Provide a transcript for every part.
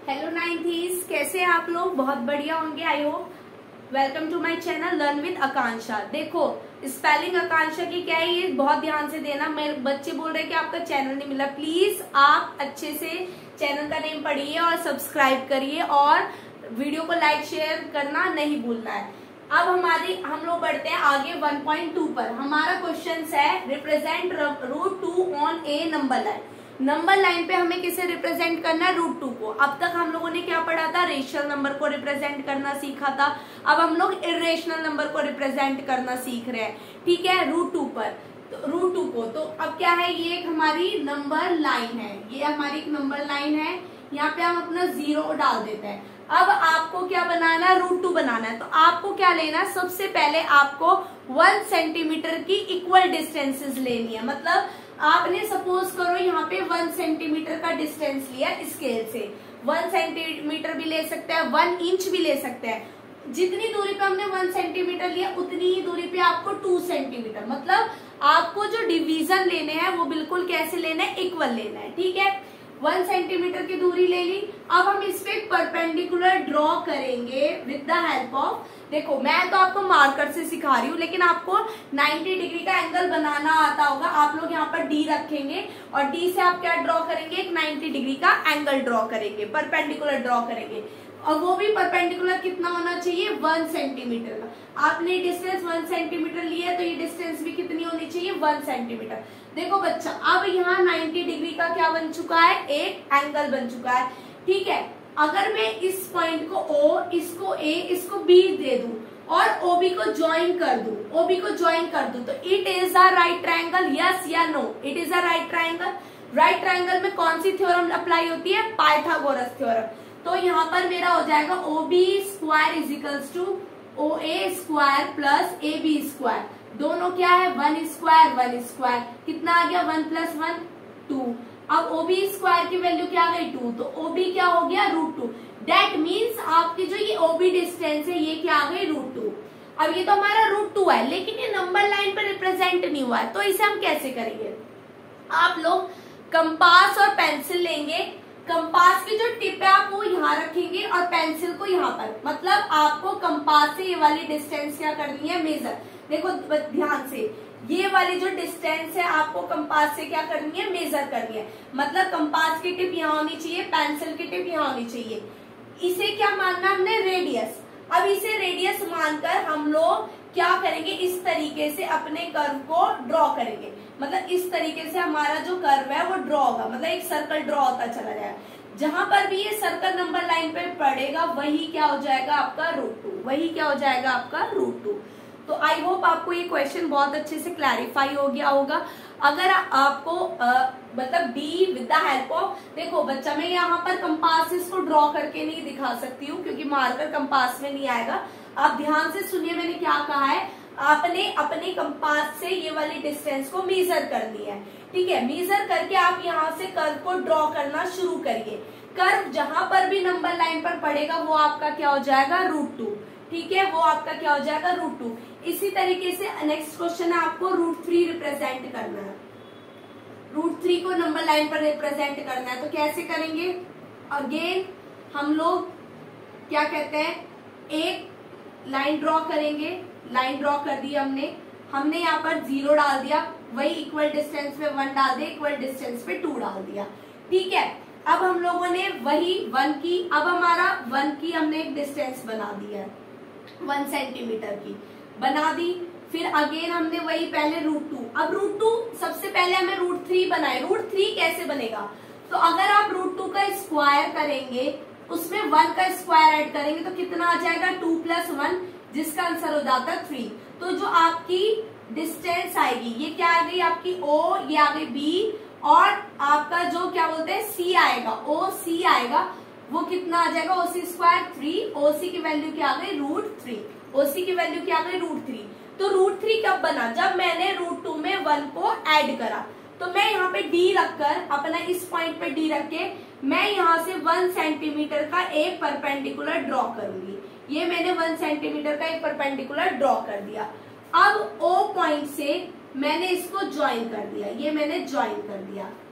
Hello नाइन्थीज, कैसे हैं आप लोग? बहुत बढ़िया होंगे I hope. Welcome to my channel learn with Akanksha. देखो स्पेलिंग आकांक्षा की क्या है, ये बहुत ध्यान से देना। मेरे बच्चे बोल रहे हैं कि आपका चैनल नहीं मिला। प्लीज आप अच्छे से चैनल का नेम पढ़िए और सब्सक्राइब करिए और वीडियो को लाइक शेयर करना नहीं भूलना है। अब हम लोग बढ़ते हैं आगे 1.2 पर। हमारा क्वेश्चन है represent √2 on A number line. Number line पे हमें किसे रिप्रेजेंट करना है? √2 को। अब तक हम लोगों ने क्या पढ़ा था? रेशनल नंबर को रिप्रेजेंट करना सीखा था। अब हम लोग इरेशनल नंबर को रिप्रेजेंट करना सीख रहे हैं, ठीक है, √2 पर। तो √2 को, तो अब क्या है, ये एक हमारी नंबर लाइन है, ये हमारी एक नंबर लाइन है। यहाँ पे हम अपना 0 डाल देते हैं। अब आपको क्या बनाना है? √2 बनाना है। तो आपको क्या लेना है? सबसे पहले आपको 1 सेंटीमीटर की इक्वल डिस्टेंसेस लेनी है। मतलब आपने सपोज करो यहाँ पे 1 सेंटीमीटर का डिस्टेंस लिया स्केल से। 1 सेंटीमीटर भी ले सकते हैं, 1 इंच भी ले सकते हैं। जितनी दूरी पे हमने 1 सेंटीमीटर लिया उतनी ही दूरी पे आपको 2 सेंटीमीटर, मतलब आपको जो डिवीजन लेने हैं वो बिल्कुल कैसे लेना है? इक्वल लेना है, ठीक है। 1 सेंटीमीटर की दूरी ले ली। अब हम इस पे परपेंडिकुलर ड्रॉ करेंगे विद द हेल्प ऑफ, देखो मैं तो आपको मार्कर से सिखा रही हूँ, लेकिन आपको 90 डिग्री का एंगल बनाना आता होगा। आप लोग यहाँ पर डी रखेंगे और डी से आप क्या ड्रॉ करेंगे? एक 90 डिग्री का एंगल ड्रॉ करेंगे, परपेंडिकुलर ड्रॉ करेंगे। और वो भी परपेंडिकुलर कितना होना चाहिए? 1 सेंटीमीटर का। आपने डिस्टेंस 1 सेंटीमीटर लिया तो ये डिस्टेंस भी कितनी होनी चाहिए? 1 सेंटीमीटर। देखो बच्चा, अब यहाँ 90 डिग्री का क्या बन चुका है? एक एंगल बन चुका है, ठीक है। अगर मैं इस पॉइंट को O, इसको A, इसको B दे दूं और OB को ज्वाइन कर दूं, OB को ज्वाइन कर दूं, तो it is a right triangle, yes या no? It is a right triangle. Right triangle में कौन सी थ्योरम अप्लाई होती है? Pythagoras theorem. तो यहाँ पर मेरा हो जाएगा OB square is equals to OA square plus AB square. दोनों क्या है? 1 स्क्वायर 1 स्क्वायर। कितना आ गया? 1 + 1 2। अब OB स्क्वायर की वैल्यू क्या आ गई? 2। तो OB क्या हो गया? √2। दैट मीन्स आपकी जो ये OB डिस्टेंस है ये क्या आ गई? √2। अब ये तो हमारा √2 है, लेकिन ये नंबर लाइन पर रिप्रेजेंट नहीं हुआ है, तो इसे हम कैसे करेंगे? आप लोग कंपास और पेंसिल लेंगे। कंपास की जो टिप है आप वो यहाँ रखेंगे और पेंसिल को यहाँ पर। मतलब आपको कंपास से ये वाली डिस्टेंस क्या करनी है? मेजर। देखो ध्यान से, ये वाली जो डिस्टेंस है आपको कंपास से क्या करनी है? मेजर करनी है। मतलब कंपास की टिप यहाँ होनी चाहिए, पेंसिल की टिप यहाँ होनी चाहिए। इसे क्या मानना हमने? रेडियस। अब इसे रेडियस मानकर हम लोग क्या करेंगे? इस तरीके से अपने कर्व को ड्रॉ करेंगे। मतलब इस तरीके से हमारा जो कर्व है वो ड्रॉ होगा, मतलब एक सर्कल ड्रॉ होता चला जाएगा। जहां पर भी ये सर्कल नंबर लाइन पे पड़ेगा वही क्या हो जाएगा? आपका √2। वही क्या हो जाएगा? आपका √2। तो आई होप आपको ये क्वेश्चन बहुत अच्छे से क्लैरिफाई हो गया होगा। अगर आपको मतलब D with the help of, देखो बच्चा मैं यहाँ पर कंपास इसको ड्रॉ करके नहीं दिखा सकती हूँ क्योंकि मार्कर कंपास में नहीं आएगा। आप ध्यान से सुनिए मैंने क्या कहा है। आपने अपने कंपास से ये वाली डिस्टेंस को मेजर करनी है, ठीक है। मेजर करके आप यहाँ से कर्व को ड्रॉ करना शुरू करिए। कर्व जहां पर भी नंबर लाइन पर पड़ेगा वो आपका क्या हो जाएगा? √2, ठीक है, वो आपका क्या हो जाएगा? √2। इसी तरीके से नेक्स्ट क्वेश्चन है, आपको √3 रिप्रेजेंट करना है। √3 को नंबर लाइन पर रिप्रेजेंट करना है, तो कैसे करेंगे? अगेन हम लोग क्या कहते हैं, एक लाइन ड्रॉ करेंगे। लाइन ड्रॉ कर दी हमने यहाँ पर 0 डाल दिया, वही इक्वल डिस्टेंस पे 1 डाल दिया, इक्वल डिस्टेंस पे 2 डाल दिया, ठीक है। अब हम लोगों ने वही 1 की, अब हमारा 1 की हमने एक डिस्टेंस बना दी है, 1 सेंटीमीटर की बना दी। फिर अगेन हमने वही पहले √2। अब √2 सबसे पहले हमें √3 बनाए। √3 कैसे बनेगा? तो अगर आप √2 का स्क्वायर करेंगे, उसमें 1 का स्क्वायर ऐड करेंगे तो कितना आ जाएगा? 2 + 1, जिसका आंसर हो जाता है 3। तो जो आपकी डिस्टेंस आएगी ये क्या आ गई? आपकी O, ये आ गई B, और आपका जो क्या बोलते हैं C आएगा, OC आएगा, वो कितना आ जाएगा? OC square 3। OC की वैल्यू क्या आ गई? √3। OC की वैल्यू क्या आ गई? √3। तो √3 कब बना? जब मैंने √2 में 1 को ऐड करा। तो मैं यहाँ पे D रखकर, अपना इस पॉइंट पे D रख के मैं यहाँ से 1 सेंटीमीटर का एक परपेंडिकुलर ड्रॉ करूंगी। ये मैंने 1 सेंटीमीटर का एक परपेंडिकुलर ड्रॉ कर दिया। अब O पॉइंट से मैंने इसको ज्वाइन कर दिया, ये मैंने ज्वाइन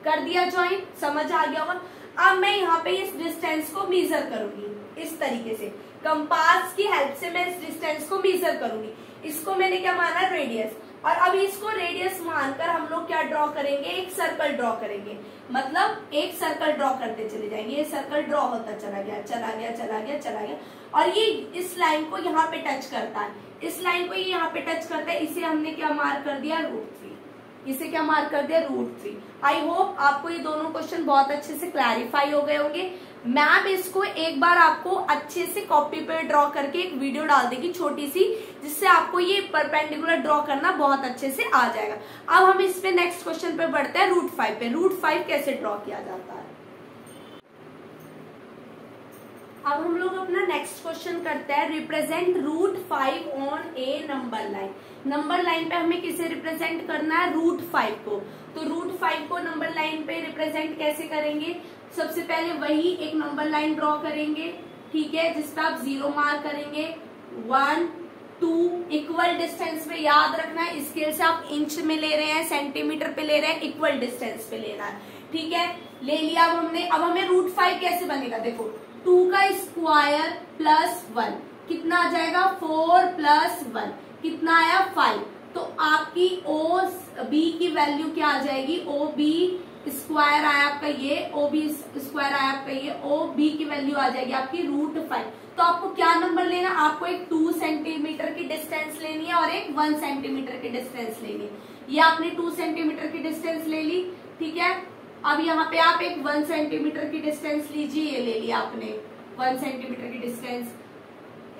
कर दिया ज्वाइन, समझ आ गया होगा। अब मैं यहाँ पे इस डिस्टेंस को मेजर करूंगी इस तरीके से, कंपास की हेल्प से मैं इस डिस्टेंस को मेजर करूंगी। इसको मैंने क्या माना, रेडियस, और अभी इसको रेडियस मानकर हम लोग क्या ड्रॉ करेंगे, एक सर्कल ड्रॉ करेंगे। मतलब एक सर्कल ड्रॉ करते चले जाएंगे, ये सर्कल ड्रॉ होता चला गया चला गया चला गया चला गया, और ये इस लाइन को यहाँ पे टच करता है, इस लाइन को ये यहाँ पे टच करता है, इसे हमने क्या मार्क कर दिया, √3। इसे क्या मार्क कर दिया, √3। आई होप आपको ये दोनों क्वेश्चन बहुत अच्छे से क्लैरिफाई हो गए होंगे। मैम इसको एक बार आपको अच्छे से कॉपी पे ड्रॉ करके एक वीडियो डाल देगी छोटी सी, जिससे आपको ये परपेंडिकुलर ड्रॉ करना बहुत अच्छे से आ जाएगा। अब हम इस पे नेक्स्ट क्वेश्चन पे बढ़ते हैं, √5 पे। √5 कैसे ड्रॉ किया जाता है। अब हम लोग अपना नेक्स्ट क्वेश्चन करते हैं, represent √5 on A number line. Number line पे हमें किसे रिप्रेजेंट करना है, √5 को। तो √5 को नंबर लाइन पे रिप्रेजेंट कैसे करेंगे, सबसे पहले वही एक नंबर लाइन ड्रॉ करेंगे, ठीक है, जिस पे आप 0 मार्क करेंगे। 1 2 इक्वल डिस्टेंस पे, याद रखना है स्केल से आप इंच में ले रहे हैं, सेंटीमीटर पे ले रहे हैं, इक्वल डिस्टेंस पे लेना है, ठीक है। ले लिया अब हमने। अब हमें √5 कैसे बनेगा, देखो 2 का स्क्वायर प्लस 1 कितना आ जाएगा, 4 प्लस 1 कितना आया, 5। तो आपकी ओ बी की वैल्यू क्या आ जाएगी, ओ बी स्क्वायर आया आपका ये, ओ बी स्क्वायर आया आपका ये, ओ बी की वैल्यू आ जाएगी आपकी √5। तो आपको क्या नंबर लेना, आपको एक 2 सेंटीमीटर की डिस्टेंस लेनी है और एक 1 सेंटीमीटर की डिस्टेंस लेनी है। ये आपने 2 सेंटीमीटर की डिस्टेंस ले ली, ठीक है। अब यहाँ पे आप एक 1 सेंटीमीटर की डिस्टेंस लीजिए, ये ले लिया आपने 1 सेंटीमीटर की डिस्टेंस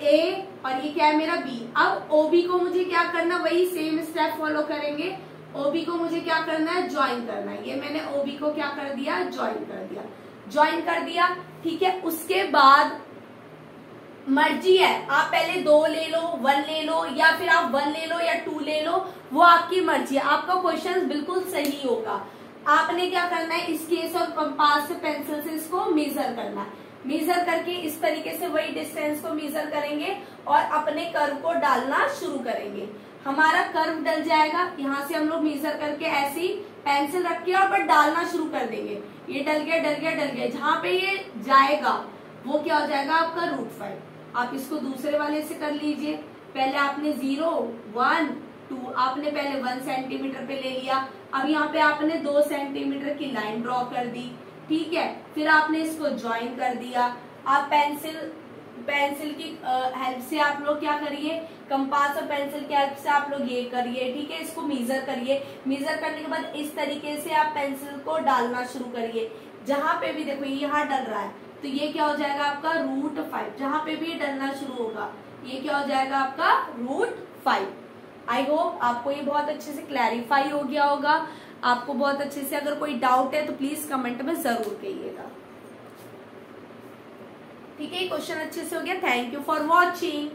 ए, और ये क्या है मेरा बी। अब ओबी को मुझे क्या करना, वही सेम स्टेप फॉलो करेंगे। ओबी को मुझे क्या करना है, ज्वाइन करना है। ये मैंने ओबी को क्या कर दिया, ज्वाइन कर दिया, ज्वाइन कर दिया, ठीक है। उसके बाद मर्जी है, आप पहले 2 ले लो, 1 ले लो, या फिर आप 1 ले लो या 2 ले लो, वो आपकी मर्जी है। आपका क्वेश्चन बिल्कुल सही होगा। आपने क्या करना है, स्केल और कंपास से, पेंसिल से इसको मेजर करना है। मेजर करके इस तरीके से वही डिस्टेंस को मेजर करेंगे और अपने कर्व को डालना शुरू करेंगे। हमारा कर्व डल जाएगा, यहाँ से हम लोग मेजर करके ऐसे ही पेंसिल रख के और पर डालना शुरू कर देंगे। ये डल गया डल गया डल गया, जहां पे ये जाएगा वो क्या हो जाएगा आपका √5। आप इसको दूसरे वाले से कर लीजिए। पहले आपने 0 1 2 आपने पहले 1 सेंटीमीटर पे ले लिया। अब यहाँ पे आपने 2 सेंटीमीटर की लाइन ड्रॉ कर दी, ठीक है। फिर आपने इसको ज्वाइन कर दिया। आप पेंसिल की हेल्प से आप लोग क्या करिए, कंपास और पेंसिल की हेल्प से आप लोग ये करिए, ठीक है। इसको मेजर करिए। मेजर करने के बाद इस तरीके से आप पेंसिल को डालना शुरू करिए। जहां पे भी देखो ये यहाँ डल रहा है, तो ये क्या हो जाएगा आपका √5। जहां पे भी ये डलना शुरू होगा, ये क्या हो जाएगा आपका √5। आई होप आपको ये बहुत अच्छे से क्लैरिफाई हो गया होगा। आपको बहुत अच्छे से अगर कोई डाउट है तो प्लीज कमेंट में जरूर कहिएगा, ठीक है। क्वेश्चन अच्छे से हो गया। Thank you for watching.